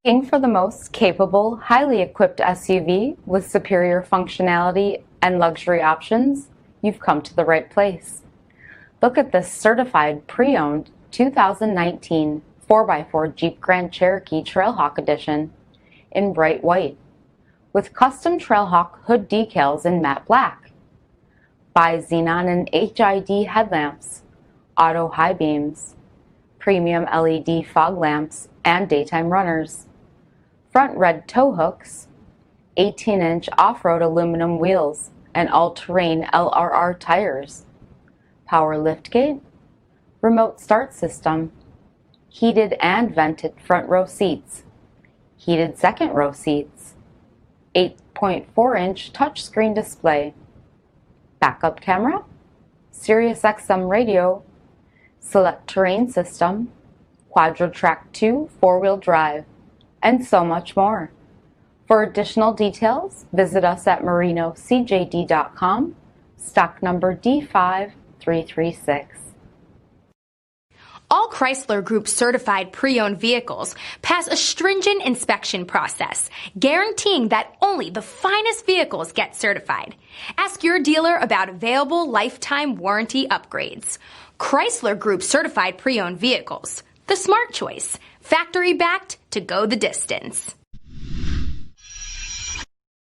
Looking for the most capable, highly equipped SUV with superior functionality and luxury options? You've come to the right place. Look at this certified pre-owned 2019 4x4 Jeep Grand Cherokee Trailhawk Edition in bright white with custom Trailhawk hood decals in matte black, BI-XENON and HID headlamps, auto high beams, premium LED fog lamps and daytime runners, front red tow hooks, 18-inch off-road aluminum wheels and all-terrain LRR tires, power liftgate, remote start system, heated and vented front row seats, heated second row seats, 8.4-inch touchscreen display, backup camera, SiriusXM radio, SELEC-TERRAIN system, QUADRA-TRAC 2 four-wheel drive, and so much more. For additional details, visit us at marinocjd.com, stock number D5336. All Chrysler Group certified pre-owned vehicles pass a stringent inspection process, guaranteeing that only the finest vehicles get certified. Ask your dealer about available lifetime warranty upgrades. Chrysler Group certified pre-owned vehicles, the smart choice, factory backed to go the distance.